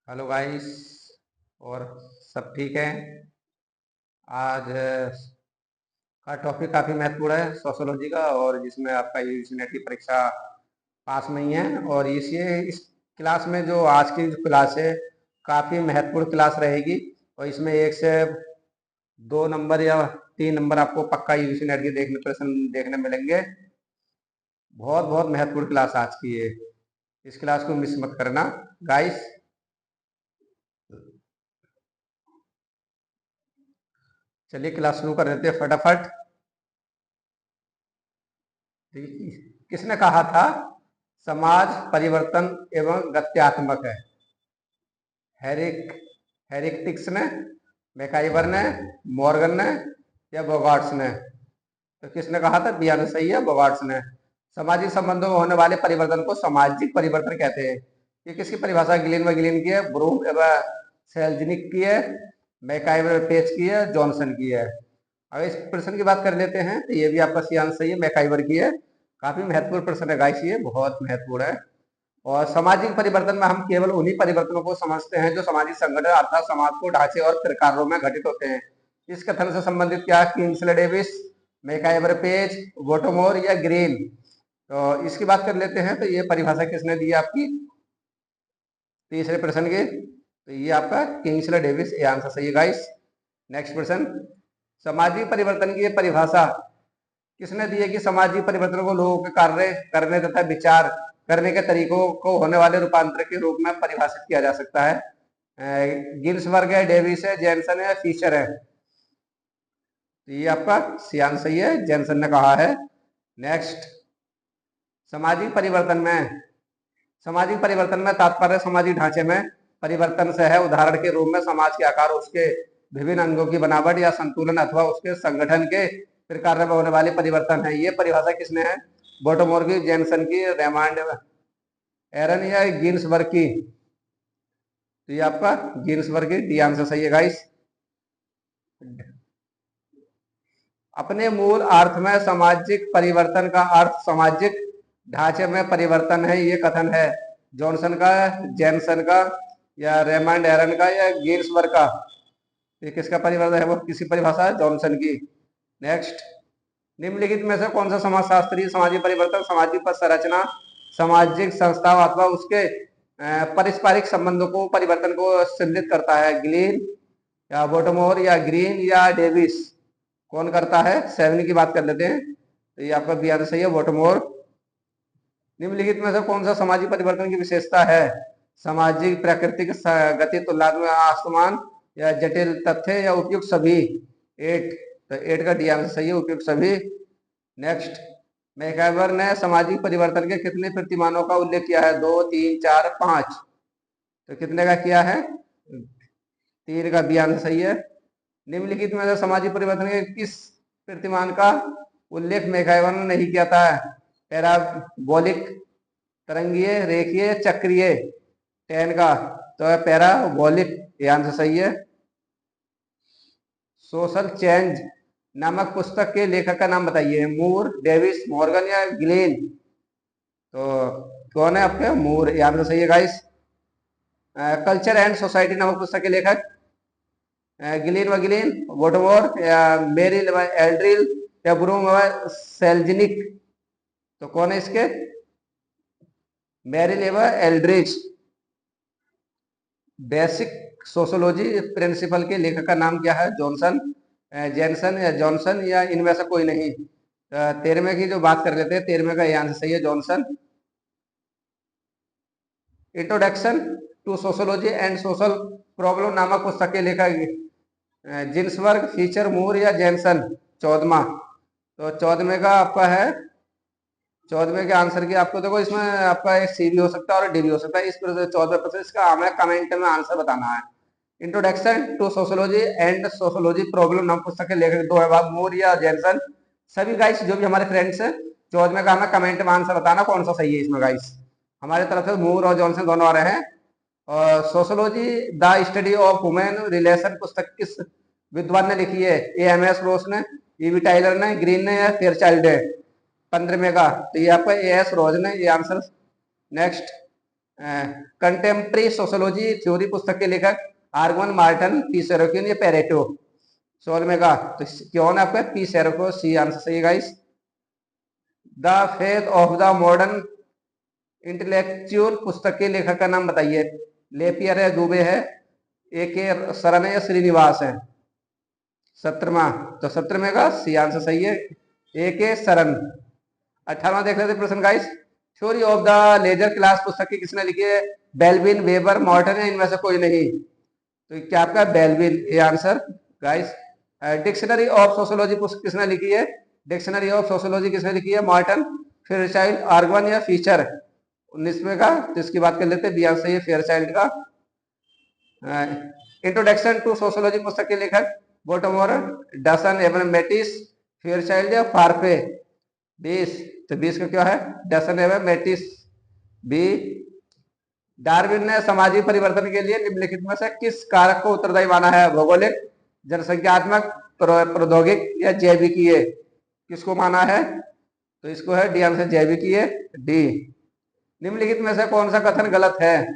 Hello guys. और सब ठीक है। आज का टॉपिक काफ़ी महत्वपूर्ण है सोशोलॉजी का, और जिसमें आपका यूजीसी नेट की परीक्षा पास में ही है। और इस क्लास में जो आज की जो क्लास है काफ़ी महत्वपूर्ण क्लास रहेगी। और इसमें 1 से 2 नंबर या 3 नंबर आपको पक्का यूजीसी नेट की प्रश्न देखने मिलेंगे। बहुत बहुत महत्वपूर्ण क्लास आज की है। इस क्लास को मिस मत करना गाइस। चलिए क्लास शुरू कर देते हैं फटाफट। किसने कहा था समाज परिवर्तन एवं गत्यात्मक है? हेरिक हेरिक्टिक्स ने, मैकाइवर ने, मॉर्गन ने या बोगार्ट्स ने? तो किसने कहा था? बी आंसर सही है, बोगार्ट्स ने। सामाजिक संबंधों में होने वाले परिवर्तन को सामाजिक परिवर्तन कहते हैं। ये किसकी परिभाषा गिलिन व गिलिन की है? ब्रूम एवं सेल्जनिक की है, मैकाइवर पेज की है, जॉनसन की है? अब इस प्रश्न की बात कर लेते हैं तो ये भी आपका सी आंसर सही है, मैकाइवर की है। काफी महत्वपूर्ण प्रश्न है गाइस, ये बहुत महत्वपूर्ण है। और सामाजिक परिवर्तन में हम केवल उन्हीं परिवर्तनों को समझते हैं जो सामाजिक संगठन अर्थात समाज को ढांचे और प्रकारों में घटित होते हैं। इस कथन से संबंधित क्या किंग्सले डेविस, मैकाइवर पेज, वोटोमोर या ग्रीन? तो इसकी बात कर लेते हैं तो ये परिभाषा किसने दी है आपकी तीसरे प्रश्न की? तो ये आपका किंग्सले डेविस, ये आंसर सही है गाइस। नेक्स्ट प्रश्न, सामाजिक परिवर्तन की परिभाषा किसने दी है कि सामाजिक परिवर्तन को लोगों के कार्य करने तथा विचार करने के तरीकों को होने वाले रूपांतर के रूप में परिभाषित किया जा सकता है? गिन्सबर्ग है, डेविस है, जैनसन है, फिशर है? तो ये आपका सियान सही है, जैनसन ने कहा है। नेक्स्ट, सामाजिक परिवर्तन में तात्पर्य सामाजिक ढांचे में परिवर्तन से है। उदाहरण के रूप में समाज के आकार, उसके विभिन्न अंगों की बनावट या संतुलन अथवा उसके संगठन के प्रकार में होने वाले परिवर्तन है। ये परिभाषा किसने है? बोटोमोर की, जैनसन की, रेमांड एरन या गिन्सबर्ग की? तो ये आपका गिन्सबर्ग की, डी आंसर सही है गाइस। अपने मूल अर्थ में सामाजिक परिवर्तन का अर्थ सामाजिक ढांचे में परिवर्तन है, ये कथन है जॉनसन का, जैनसन का या रेमंड एरन का या गिन्सबर्ग का? ये किसका परिवर्तन है? वो किसी परिभाषा है जॉनसन की। नेक्स्ट, निम्नलिखित में से कौन सा समाजशास्त्रीय सामाजिक परिवर्तन सामाजिक पद संरचना, सामाजिक संस्थाओं अथवा उसके पारस्परिक संबंधों को परिवर्तन को सम्मिलित करता है? ग्लीन या बोटोमोर या ग्रीन या डेविस? कौन करता है? 7 की बात कर लेते हैं तो ये आपका बी आंसर सही है, बोटोमोर। निम्नलिखित में से कौन सा सामाजिक परिवर्तन की विशेषता है? सामाजिक प्राकृतिक गति, तुलनात्मक आसमान या जटिल तथ्य या उपयुक्त सभी? 8, तो 8 का डी आंसर सही है, उपयुक्त सभी। नेक्स्ट, मैकाइवर ने सामाजिक परिवर्तन के कितने प्रतिमानों का उल्लेख किया है? 2, 3, 4, 5? तो कितने का किया है? 3 का बी आंसर सही है। निम्नलिखित में से सामाजिक परिवर्तन के किस प्रतिमान का उल्लेख मैकाइवर ने नहीं किया था? पैराबोलिक, तरंगीय, रेखीय, चक्रीय? 10 का तो पैराबोलिक, ये आंसर सही है। सोशल चेंज नामक पुस्तक के लेखक का नाम बताइए? मूर, डेविस, मॉर्गन या ग्लेन? तो कौन है आपके? मूर, ये आंसर सही है गाइस। कल्चर एंड सोसाइटी नामक पुस्तक के लेखक? गिलिन व गिलिन, वोटमोर या मेरिल व एल्ड्रिल या ब्रूम व सेल्जनिक? तो कौन है इसके? मेरिल व एल्ड्रिच। बेसिक सोशोलॉजी प्रिंसिपल के लेखक का नाम क्या है? जॉनसन, जैनसन या जॉनसन या इनमें से कोई नहीं? 13वें की जो बात कर लेते हैं, 13वें का ये आंसर सही है, Johnson. Introduction to sociology and social problem नामक पुस्तक के लेखक? जिन्सबर्ग, फीचर, मूर या जैनसन? 14वां, तो 14वें का आपका है। 14वें के आंसर की आपको देखो इसमें आपका एक सी भी हो सकता है और डी भी हो सकता है। इस 14वें इसका हमें कमेंट में आंसर बताना है। Introduction to sociology and sociology problem नाम पुस्तक के लेखक 2 है, मूर या जैनसन? सभी गाइस जो भी हमारे फ्रेंड्स हैं, 14वें का हमें कमेंट में आंसर बताना कौन सा सही है इसमें गाइस। हमारे तरफ से मूर और जॉनसन दोनों आ रहे हैं। और sociology the study of human relation पुस्तक किस विद्वान ने लिखी है? एएमएस रोस ने, ईवी टाइलर ने, ग्रीन ने या फेयरचाइल्ड ने? 15वें का तो ये आपका एएस रोज ने, ये answer. Next, contemporary sociology theory पुस्तक के लेखक आर्गवन, मार्टन, पी सेरोक्यून या पेरेटो। सवाल में कहा तो कौन आपका पी सेरोको, सी आंसर सही है guys. The faith of the modern intellectual पुस्तक के लेखक का नाम बताइए। लेपियर है, दुबे है, ए के सरन है या श्रीनिवास है। 17वां, तो 17वें का सी आंसर सही है, ए के सरन। 18वां देख लेते प्रश्न guys. Theory of the leisure class पुस्तक की किसने लिखी है? बेल्विन, वेबर, मॉर्टन है, इनमें से कोई नहीं। तो क्या आपका बेल्विन, ये answer guys. Dictionary of sociology पुस्तक किसने लिखी है? डिक्शनरी ऑफ सोशोलॉजी किसने लिखी है? मॉर्टन, फेयरचाइल्ड, आर्गवन या फीचर। 19वें का तो इसकी बात कर लेते हैं, बी आंसर है फेयरचाइल्ड का। इंट्रोडक्शन टू सोशोलॉजी पुस्तक के लेखक बोटमोर, डसन, एवन मेटिस, फेयरचाइल्ड या फार्फे। 20, तो 20 का क्या है? डसन एवं मेटिस, बी। डार्विन ने सामाजिक परिवर्तन के लिए निम्नलिखित में से किस कारक को उत्तरदायी माना है? भौगोलिक, जनसंख्यात्मक, प्रौद्योगिक या जैविकीय। किसको माना है? तो इसको है डी आंसर, जैविकीय, डी। निम्नलिखित में से कौन सा कथन गलत है?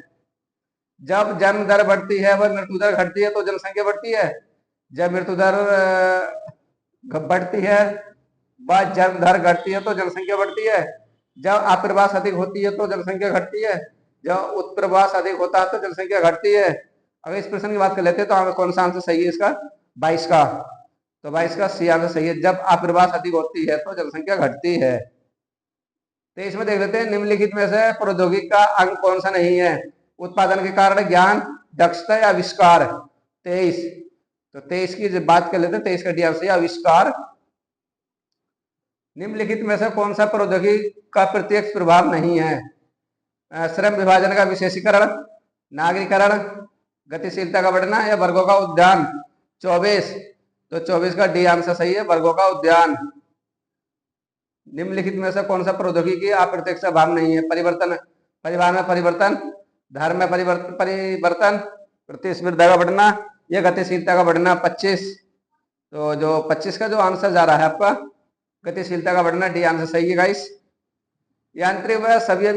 जब जन्म दर बढ़ती है वह मृत्यु दर घटती है तो जनसंख्या बढ़ती है। जब मृत्यु दर बढ़ती है व जन्म दर घटती है तो जनसंख्या बढ़ती है। जब आप्रवास अधिक होती है तो जनसंख्या घटती है। जब उत्प्रवास अधिक होता है तो जनसंख्या घटती है। अगर इस प्रश्न की बात कर लेते हैं तो कौन सा आंसर सही है इसका? 22 का, तो 22 का सी आंसर सही है। जब आप्रवास अधिक होती है तो जनसंख्या घटती है। तो इसमें देख लेते हैं, निम्नलिखित में से प्रौद्योगिकी का अंग कौन सा नहीं है? उत्पादन के कारण, ज्ञान, दक्षता या आविष्कार। 23, तो 23 की जब बात कर लेते हैं, 23 का डी आंसर आविष्कार। निम्नलिखित में से कौन सा प्रौद्योगिकी का प्रत्यक्ष प्रभाव नहीं है? श्रम विभाजन का विशेषीकरण, नागरीकरण, गतिशीलता का बढ़ना या वर्गों का उद्यान। 24, तो 24 का डी आंसर सही है, वर्गों का उद्यान। निम्नलिखित में से कौन सा प्रौद्योगिकी अप्रत्यक्ष भाव नहीं है? परिवर्तन, परिवहन में परिवर्तन, धर्म में परिवर्तन, प्रतिस्पर्धा का बढ़ना या गतिशीलता का बढ़ना। 25, तो जो 25 का जो आंसर जा रहा है आपका गतिशीलता का बढ़ना, डी आंसर सही है गाइस। यांत्रिक व सभी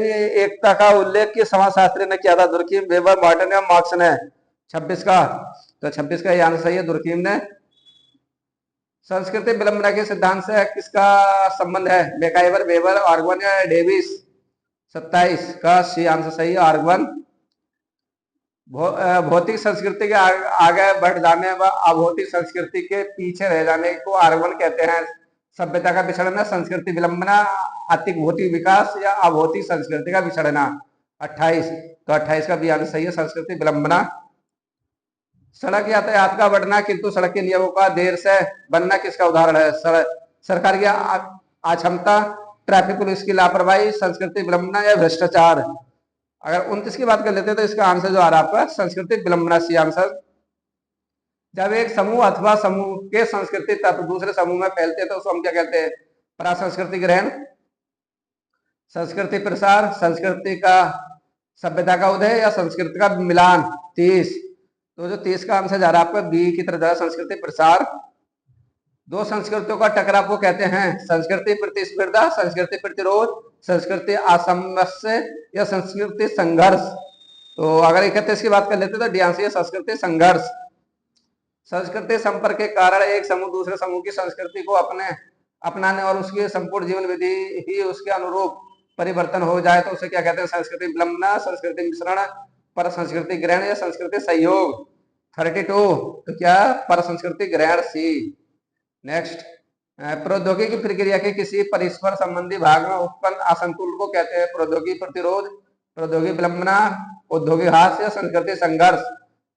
एकता का उल्लेख किस समाजशास्त्री ने किया था? दुर्कीम, वेबर, मॉर्टन या मार्क्स ने। 26 का, तो 26 का आंसर सही है, दुर्कीम ने। संस्कृति विलंबना के सिद्धांत से किसका संबंध है? मैकाइवर, वेबर, आर्गवन या डेविस। 27 का सी आंसर सही है, आर्गवन। भौतिक संस्कृति के आगे बढ़ जाने व अभौतिक संस्कृति के पीछे रह जाने को आर्गवन कहते हैं। सभ्यता का विछड़ना, संस्कृति विलंबना, अतिक भौतिक विकास या अभौतिक संस्कृति का विछड़ना। 28, तो 28 का भी आंसर सही है, संस्कृति विलंबना। सड़क यातायात का बढ़ना किंतु सड़क के नियमों का देर से बनना किसका उदाहरण है? सरकार की अक्षमता, ट्रैफिक पुलिस की लापरवाही, संस्कृति विलंबना या भ्रष्टाचार। अगर 29 की बात कर लेते हैं तो इसका आंसर जो आ रहा है आपका संस्कृति विलंबना, सी आंसर। जब एक समूह अथवा समूह के संस्कृति तत्व दूसरे समूह में फैलते हैं तो उसको हम क्या कहते हैं? परासंस्कृति ग्रहण, संस्कृति प्रसार, संस्कृति का सभ्यता का उदय या संस्कृति का मिलान। 30, तो जो 30 का आंसर जा रहा है आपका बी की तरफ जा रहा है, संस्कृति प्रसार। दो संस्कृतियों का टकराव को कहते हैं? संस्कृति प्रतिस्पर्धा, संस्कृति प्रतिरोध, संस्कृति असमंजस्य या संस्कृति संघर्ष। तो अगर 31 की बात कर लेते तो डी आंसर है संस्कृति संघर्ष। संस्कृति संपर्क के कारण एक समूह दूसरे समूह की संस्कृति को अपनाने और उसकी संपूर्ण जीवन विधि ही उसके अनुरूप परिवर्तन हो जाए तो उसे क्या कहते हैं? संस्कृति विलंबना, संस्कृति मिश्रण, पर संस्कृति ग्रहण या संस्कृति सहयोग। 32, तो क्या? पर संस्कृति ग्रहण, सी। नेक्स्ट, प्रौद्योगिकी प्रक्रिया के किसी परस्पर संबंधी भाग में उत्पन्न असंतुलन को कहते हैं? प्रौद्योगिकी प्रतिरोध, प्रौद्योगिकी विलंबना, औद्योगिक हास या संस्कृति संघर्ष।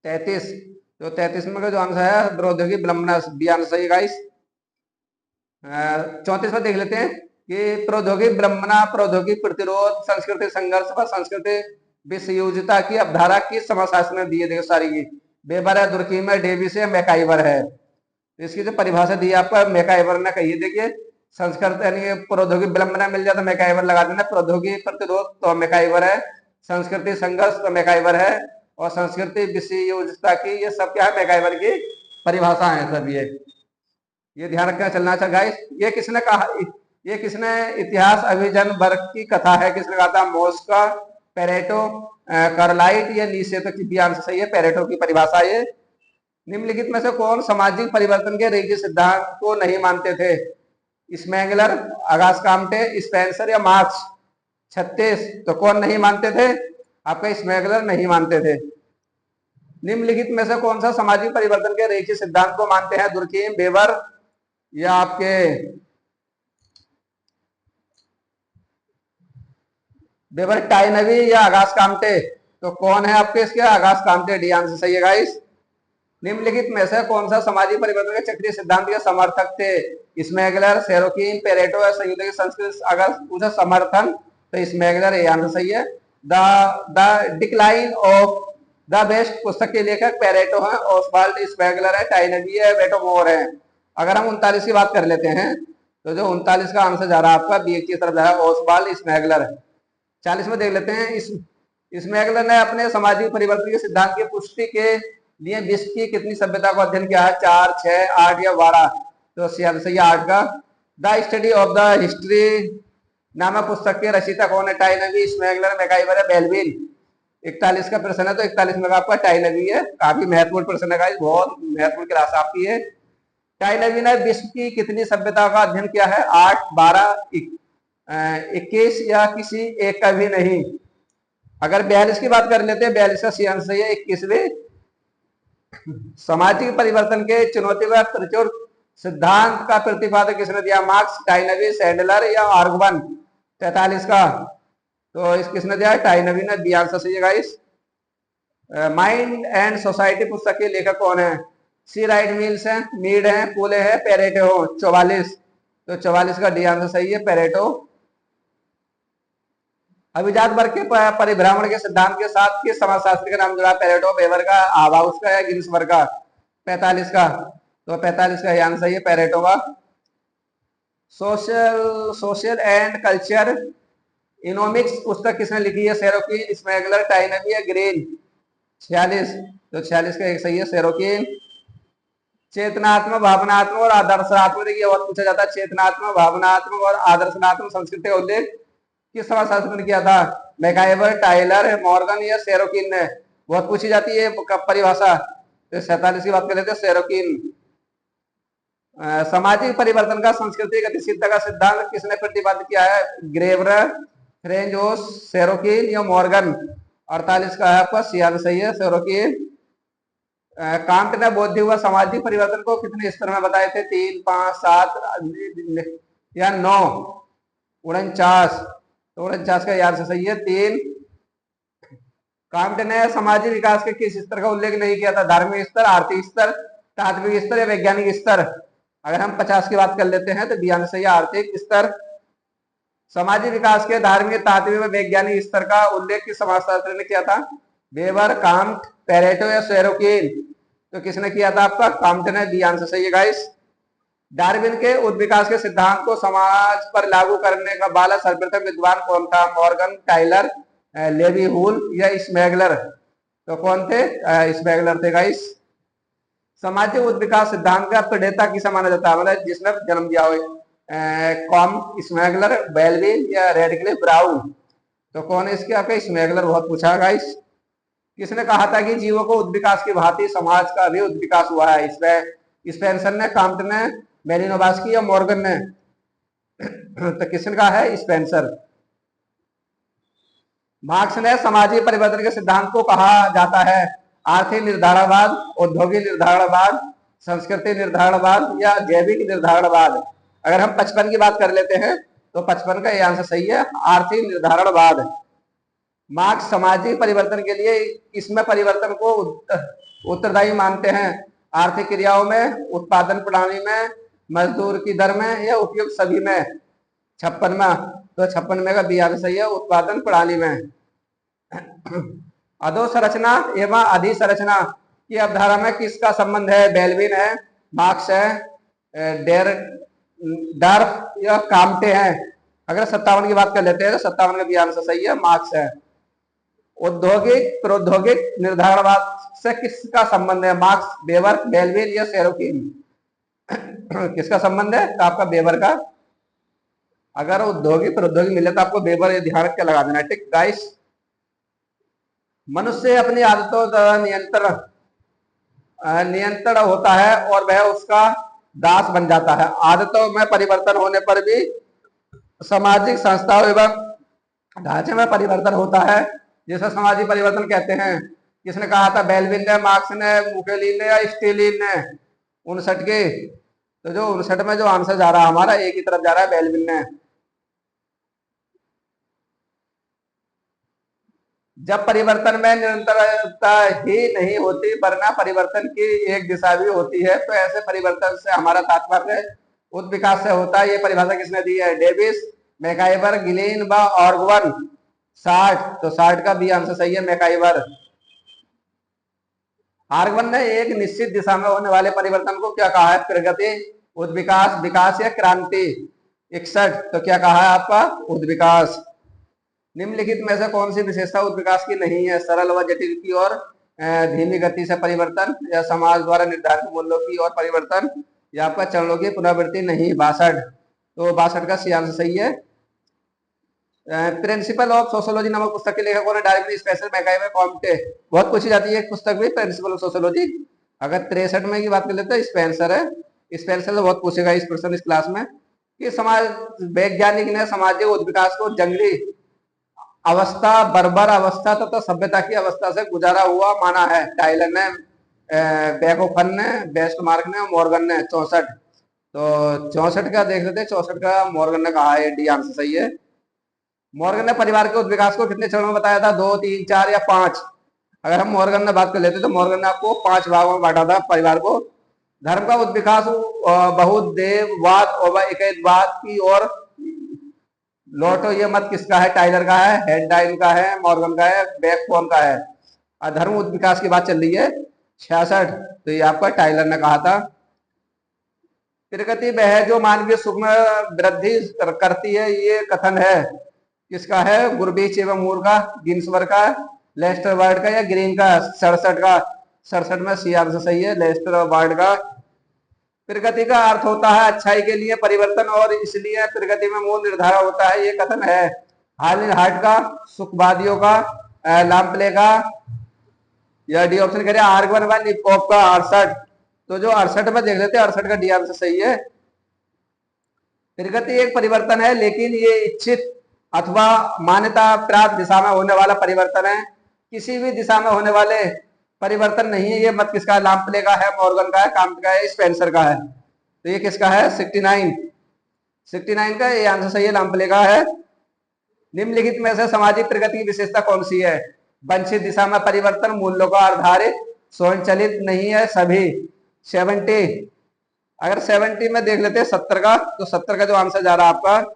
33, तो 33 में का जो आंसर है प्रौद्योगिकी विलंबना, बी आंसर सही गाइस। 34 में देख लेते हैं कि प्रौद्योगिकी विलंबना, प्रौद्योगिकी प्रतिरोध, संस्कृति संघर्ष व संस्कृति विसंयोजिता की अवधारणा किस समाजशास्त्र ने दी है? देखो सारी की, वेबर है, दुर्कीम है, डेविस है, मैकाइवर है। तो इसकी जो परिभाषा दी है आपका मैकाइवर ने कही है। देखिए संस्कृत यानी प्रौद्योगिकी विलंबना मिल जाता मैकाइवर लगा देना, प्रौद्योगिकी प्रतिरोध तो मैकाइवर है, संस्कृति संघर्ष तो मैकाइवर है, और संस्कृति विसंयोजिता की ये सब क्या है? मैकाइवर की परिभाषा है सब। ये ध्यान रखना चलना चाहिए गाइस। ये किसने कहा? ये किसने इतिहास अभिजन वर्ग की कथा है? किसने कहा था? मोस्का, पेरेटो, कार्लाइट या नीसे, तो बी आंसर सही है, पेरेटो की परिभाषा ये। निम्नलिखित में से कौन सामाजिक परिवर्तन के रेखीय सिद्धांत को नहीं मानते थे? स्मेगलर, अगास काम्टे, स्पेंसर या मार्क्स? 36, तो कौन नहीं मानते थे? आपका स्मेगलर नहीं मानते थे। निम्नलिखित में से कौन सा सामाजिक परिवर्तन के रेखीय सिद्धांत को मानते हैं? दुर्कीम, वेबर या आपके वेबर, टाइनवी या अगास काम्टे? तो कौन है आपके इसके? अगास काम्टे, डी आंसर सही है गाइस। निम्नलिखित में से कौन सा सामाजिक परिवर्तन के चक्रीय सिद्धांत के समर्थक थे? स्मेगलर, सेरोकिन, पेरेटो या संयुक्त संस्कृत? अगर पूछा समर्थन तो स्मेगलर, ये आंसर सही है। The decline of the best पुस्तक के लेखक पेरेटो है, ओसवाल्ड स्मेगलर है, टाइनवी है, वेटो मोर है। अगर हम 39 की बात कर लेते हैं तो जो 39 का आंसर जा रहा है आपका बी की तरफ जा रहा है, ओसवाल्ड स्मेगलर। 40 में देख लेते हैं। स्मेगलर ने अपने सामाजिक परिवर्तन के सिद्धांत की पुष्टि के लिए विश्व की कितनी सभ्यता को अध्ययन किया है? 4, 6, 8 या 12? तो सही 8 का। The study of the history नामक पुस्तक के रचयिता कौन है? टाइनवी, स्मेगलर, मैकाइवर, बेल्विन? 41 का प्रश्न है, तो 41 में आपका टाइनवी है। काफी महत्वपूर्ण प्रश्न है, बहुत महत्वपूर्ण क्लास आपकी है। टाइनवी ने विश्व की कितनी सभ्यता का अध्ययन किया है? 8, 12, 21 या किसी एक का भी नहीं? अगर 42 की बात कर लेते हैं, 42 का सी आंसर है 21वें। सामाजिक परिवर्तन के चुनौती व प्रचुर सिद्धांत का प्रतिपादक किसने दिया? मार्क्स, टाइनवी, सैंडलर या आर्गवन? 43 का, तो इस किसने दिया? टाइनवी ने, बी आंसर सही है गाइस। माइंड एंड सोसाइटी पुस्तक के लेखक कौन है? सी राइट मिल्स है, मीड है, पुले है, पेरेटो हो? 44, तो 44 का डी आंसर सही है, पेरेटो। अभिजात वर्ग के परिभ्रमण के सिद्धांत के साथ किस समाजशास्त्री का नाम जुड़ा? पेरेटो, वेबर का, हाउस का या गिन्सबर्ग का? 45 का, तो 45 का आंसर सही है, पेरेटो का। सोशल एंड कल्चर इकोनॉमिक्स पुस्तक किसने लिखी है? सेरोकिन, स्मेगलर, टाइनवी या ग्रीन? 46, तो 46 का एक सही है, सेरोकिन। चेतनात्मक, भावनात्मक और आदर्शनात्मक, देखिए बहुत पूछा जाता है। चेतनात्मक, भावनात्मक और आदर्शनात्मक संस्कृति का उल्लेख किस समाजशास्त्री ने किया था? मैकाइवर, टाइलर, मॉर्गन या सेरोकिन ने? बहुत पूछी जाती है परिभाषा। तो 47 की बात कर लेते हैं, सेरोकिन। सामाजिक परिवर्तन का संस्कृति गतिशीलता का सिद्धांत किसने प्रतिपादित किया है? ग्रेवर, फ्रेंजोस, सेरोकिन या मॉर्गन? 48 का है आपका सी आंसर सही है, सेरोकिन। कांट ने बौद्धिक व सामाजिक परिवर्तन को कितने स्तर में बताए थे? 3, 5, 7 या 9? 49, तो 49 का आंसर सही है, 3। कांट ने सामाजिक विकास के किस स्तर का उल्लेख नहीं किया था? धार्मिक स्तर, आर्थिक स्तर, तात्विक स्तर या वैज्ञानिक स्तर? अगर हम 50 की बात कर लेते हैं तो बी आंसर सही है, आर्थिक स्तर। सामाजिक विकास के धार्मिक, तात्विक व वैज्ञानिक स्तर का उल्लेख किस समाजशास्त्री ने किया था? वेबर, कांट, पेरेटो या सेरोकिन? तो किसने किया था? आपका कांट ने, बी आंसर सही है गाइस। डार्विन के उद्विकास के सिद्धांत को समाज पर लागू करने का वाला सर्वप्रथम विद्वान कौन था? मॉर्गन, टाइलर, लेवी हुल या स्मेगलर? तो कौन थे? स्मेगलर थे गाइस। सामाजिक उद्विकास सिद्धांत का प्रणेता किसे माना जाता है? मतलब जिसने जन्म दिया हो? कॉम, स्मेगलर, बेल्विन या रेडक्लिफ ब्राउन? तो कौन है इसके? आपका स्मेगलर, बहुत पूछा गाइस। किसने कहा था कि जीवों को उद्विकास की भांति समाज का भी उद्विकास हुआ है? इसमें स्पेंसर ने, कांट ने, मेलिनोवस्की या मॉर्गन ने? तो किसने कहा है? स्पेंसर। मार्क्स ने सामाजिक परिवर्तन के सिद्धांत को कहा जाता है? आर्थिक निर्धारणवाद, औद्योगिक निर्धारणवाद, संस्कृति निर्धारणवाद या जैविक निर्धारणवाद? अगर हम 55 की बात कर लेते हैं तो 55 का ये आंसर सही है, आर्थिक निर्धारणवाद। मार्क्स सामाजिक परिवर्तन के लिए इसमें परिवर्तन को उत्तरदायी मानते हैं? आर्थिक क्रियाओं में, उत्पादन प्रणाली में, मजदूर की दर में या उपयुक्त सभी में? 56 में, तो 56 में का बी आंसर सही है, उत्पादन प्रणाली में। अधोसंरचना एवं अधिसंरचना की अवधारणा में किसका संबंध है? बेल्विन है, मार्क्स है, डार्फ या काम्टे हैं? अगर 57 की बात कर लेते हैं तो 57 का भी आंसर सही है, मार्क्स है। औद्योगिक प्रौद्योगिक निर्धारणवाद से किसका संबंध है? मार्क्स, वेबर, बेल्विन या सेरोकिन? किसका संबंध है? तो आपका वेबर का। अगर औद्योगिक प्रौद्योगिक मिले तो आपको वेबर ध्यान रख के लगा देना, ठीक गाइस। मनुष्य अपनी आदतों द्वारा नियंत्रण होता है और वह उसका दास बन जाता है। आदतों में परिवर्तन होने पर भी सामाजिक संस्थाओं एवं ढांचे में परिवर्तन होता है, जिसे सामाजिक परिवर्तन कहते हैं। किसने कहा था? बेल्विन ने, मार्क्स ने, मुकेलिन ने या स्टेलिन ने? 59 के। तो जो 59 में जो आंसर जा रहा है हमारा एक ही तरफ जा रहा है, बेल्विन ने। जब परिवर्तन में निरंतरता ही नहीं होती वरना परिवर्तन की एक दिशा भी होती है, तो ऐसे परिवर्तन से हमारा तात्पर्य उत्विकास से होता है। ये परिभाषा किसने दी है? डेविस, मैकाइवर, गिलीन व ऑर्गवन। 60, तो 60 का बी आंसर सही है, मैकाइवर। आर्गवन ने एक निश्चित दिशा में होने वाले परिवर्तन को क्या कहा है? प्रगति, उद्विकास, विकास या क्रांति। 61, तो क्या कहा है आपका? उद्विकास। निम्नलिखित में से कौन सी विशेषता उद्विकास की नहीं है? सरल व जटिल की और धीमी गति से परिवर्तन, या समाज द्वारा निर्धारित मूल्यों की और परिवर्तन, या आपका चरणों की पुनरावृत्ति नहीं। 62, तो 62 का सी आंसर सही है। प्रिंसिपल ऑफ सोशियोलॉजी नामक पुस्तक के लेखकों ने डार्विन, स्पेंसर, मैकाइवर, कॉम्टे, बहुत पूछी जाती है कुछ तक भी प्रिंसिपल ऑफ सोशियोलॉजी। अगर 63 में की बात कर लेते हैं, स्पेंसर है। स्पेंसर से बहुत पूछेगा इस प्रश्न इस क्लास में कि समाज वैज्ञानिक ने सामाजिक उद्विकास को जंगली अवस्था, बर्बर अवस्था तथा सभ्यता की अवस्था से गुजारा हुआ माना है। टाइलर ने, बेकोफन ने, बेस्टमार्क ने और मॉर्गन ने। 64, तो 64 का देख लेते हैं। 64 का मॉर्गन ने कहा है, डी आंसर सही है। मॉर्गन ने परिवार के विकास को कितने चरणों में बताया था? 2, 3, 4 या 5? अगर हम मॉर्गन ने बात कर लेते तो मॉर्गन ने आपको 5 भागों में बांटा था परिवार को। धर्म का उद्विकास बहुदेववाद और एकवाद की ओर लौटो, ये मत किसका है? टाइलर का है, हेडडाइन का है, मॉर्गन का है, बेकफोन का है। धर्म उद्विकास की बात चल रही है। 66, तो ये आपका टाइलर ने कहा था। प्रगति वह जो मानवीय सुख में वृद्धि करती है, ये कथन है किसका है? गुरबीच एवं मूर का, गिन्सबर्ग का, लेस्टर वार्ड का या ग्रीन का? 67 का। 67 में सी आंसर सही है, लेस्टर वार्ड का। प्रगति का अर्थ होता है अच्छाई के लिए परिवर्तन और इसलिए प्रगति में मूल निर्धारण होता है, ये कथन है। हार्लिन हार्ट का, सुखवादियों का, लाम्पले का, या डी ऑप्शन करें आर्गवन व निकोप का। 68, तो जो 68 में देख लेते हैं, 68 का डी आंसर सही है। प्रगति एक परिवर्तन है, लेकिन ये इच्छित अथवा मान्यता प्राप्त दिशा में होने वाला परिवर्तन है, किसी भी दिशा में होने वाले परिवर्तन नहीं है। ये मत किसका है? लाम्पले का है, मॉर्गन का है, काम्ट का है, स्पेंसर का है। तो ये किसका है? 69 का ये आंसर सही है, लाम्पले का है। निम्नलिखित में से सामाजिक प्रगति की विशेषता कौन सी है? वंचित दिशा में परिवर्तन, मूल्यों का आधारित, स्वयंचलित नहीं है, सभी। 70, अगर 70 में देख लेते हैं 70 का, तो 70 का जो आंसर जा रहा है आपका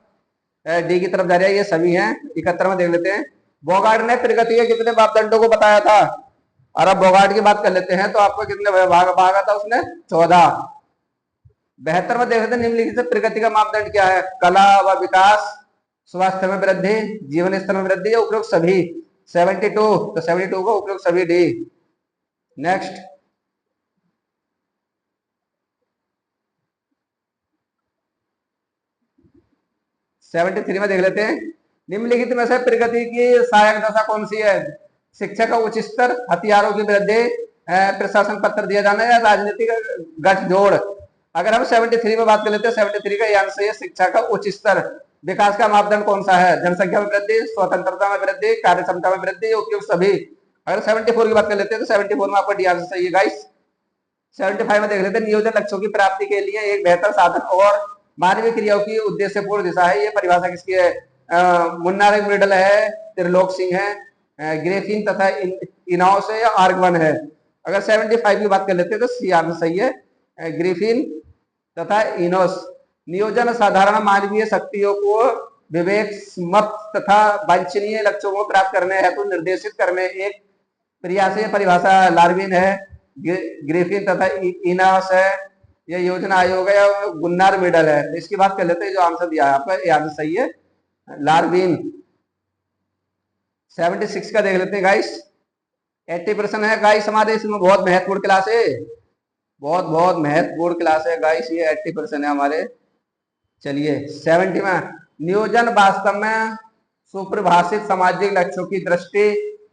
डी की तरफ जा रहा है, ये सभी हैं। 71 में देख लेते हैं। बोगार्ड ने प्रगति के कितने मापदंडों को बताया था? और अब बोगार्ड की बात कर लेते हैं, तो आपको कितने भागा था उसने? 14। 72 में देख लेते हैं, निम्नलिखित से प्रगति का मापदंड क्या है? कला व विकास, स्वास्थ्य में वृद्धि, जीवन स्तर में वृद्धि या उपरोक्त सभी। 72, तो 72 को उपरोक्त सभी, डी। नेक्स्ट, सेवेंटी में देख लेते हैं। निम्नलिखित में से प्रगति की सहायक दशा कौन सी है? शिक्षा का उच्च स्तर, हथियारों की वृद्धि, प्रशासन पत्र दिया जाना या राजनीतिक गठजोड़। अगर हम 73 में बात कर लेते हैं, 73 का आंसर है शिक्षा का उच्च स्तर। विकास का मापदंड कौन सा है? जनसंख्या में वृद्धि, स्वतंत्रता में वृद्धि, कार्य क्षमता में वृद्धि, उपयुक्त सभी। अगर 74 की बात कर लेते हैं, तो 74 में आपका डी आंसर सही है गाइस। 75 में देख लेते हैं, नियोजन लक्ष्यों की प्राप्ति के लिए एक बेहतर साधन और मानवीय क्रियाओं की उद्देश्यपूर्ण दिशा है, ये परिभाषा किसकी है? मुन्ना मिडल है, त्रिलोक सिंह है, ग्रेफिन तथा इनाउस है या आर्गवन है? अगर 75 की बात कर लेते हैं, तो सी आंसर सही है, ग्रिफिन तथा इनोस। नियोजन साधारण मानवीय शक्तियों को विवेक मत तथा वांछनीय लक्ष्यों को प्राप्त करने हेतु निर्देशित करने एक प्रयास है, परिभाषा लार्विन है, ग्रिफिन तथा इनोस है, ये योजना आयोग है या गुन्नार मिडल है? इसकी बात कर लेते हैं, जो आंसर दिया है आपका, ये आंसर सही है, लार्विन। 76 का देख लेते हैं गाइस। 80% है गाइस हमारे इसमें, बहुत महत्वपूर्ण क्लास है, बहुत महत्वपूर्ण क्लास है गाइस, ये 80% है हमारे। चलिए 70 में, नियोजन वास्तव में सुपरिभाषित सामाजिक लक्ष्यों की दृष्टि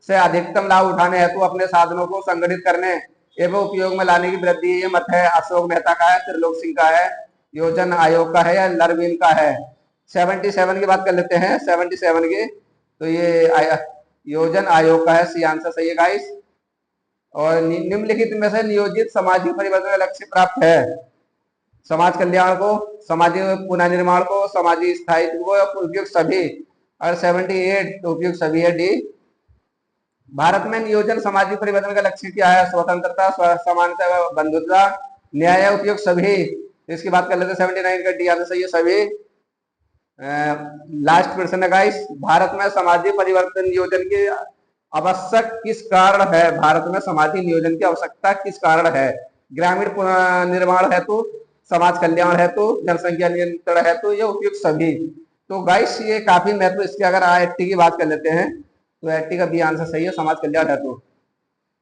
से अधिकतम लाभ उठाने हेतु अपने साधनों को संगठित करने एवं उपयोग में लाने की वृद्धि। ये मत है अशोक मेहता का है, त्रिलोक सिंह का है, योजना आयोग का है या लरविन का है। 77 की बात कर लेते हैं, 77 की, तो ये योजना आयोग का है, सी आंसर सही है गाइस। और निम्नलिखित में से नियोजित सामाजिक परिवर्तन का लक्ष्य प्राप्त है। समाज कल्याण को, सामाजिक पुनर्निर्माण को, सामाजिक स्थायित्व को, उपयुक्त सभी। और 78 तो उपयुक्त सभी है, डी। भारत में नियोजन सामाजिक परिवर्तन का लक्ष्य क्या है? स्वतंत्रता, समानता, बंधुता, न्याय, उपयुक्त सभी। इसकी बात कर लेते हैं, 79 का डी आंसर सही है, सभी। लास्ट क्वेश्चन है गाइस, भारत में सामाजिक परिवर्तन नियोजन की आवश्यक किस कारण है? भारत में सामाजिक नियोजन की आवश्यकता किस कारण है? ग्रामीण निर्माण हेतु, समाज कल्याण हेतु, जनसंख्या नियंत्रण हेतु, या उपयुक्त सभी। तो गाइस ये काफी महत्व, इसकी अगर IIT की बात कर लेते हैं तो IIT का बी आंसर सही है, समाज कल्याण हेतु।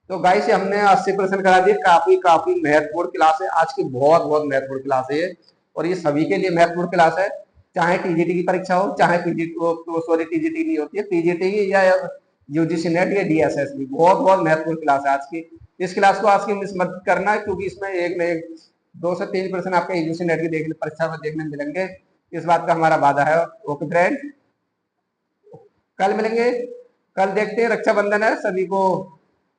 तो गाइस ये हमने 80 क्वेश्चन करा दिए। काफी महत्वपूर्ण क्लास है आज की, बहुत महत्वपूर्ण क्लास है ये, और ये सभी के लिए महत्वपूर्ण क्लास है। चाहे टीजीटी की परीक्षा हो, चाहे टीजीटी नहीं होती है, टीजीटी या यूजीसी नेट या DSSB, बहुत महत्वपूर्ण क्लास है आज की। इस क्लास को आज की मिस मत करना, क्योंकि इसमें एक न एक 2 से 3% आपके यूजीसी नेट की परीक्षा में देखने मिलेंगे, इस बात का हमारा वादा है। ओके फ्रेंड, कल मिलेंगे। कल देखते हैं, रक्षाबंधन है, सभी को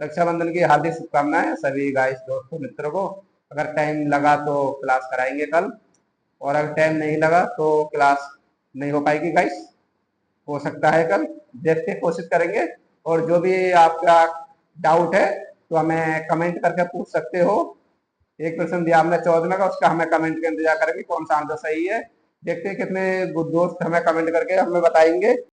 रक्षाबंधन की हार्दिक शुभकामनाएं सभी गाइस, दोस्तों, मित्रों को। अगर टाइम लगा तो क्लास कराएंगे कल, और अगर टाइम नहीं लगा तो क्लास नहीं हो पाएगी गाइस। हो सकता है कल, देखते कोशिश करेंगे। और जो भी आपका डाउट है तो हमें कमेंट करके पूछ सकते हो। एक क्वेश्चन दिया हमने 14 का, उसका हमें कमेंट के इंतजार करेंगे कौन सा आंसर सही है। देखते हैं कितने दोस्त हमें कमेंट करके हमें बताएंगे।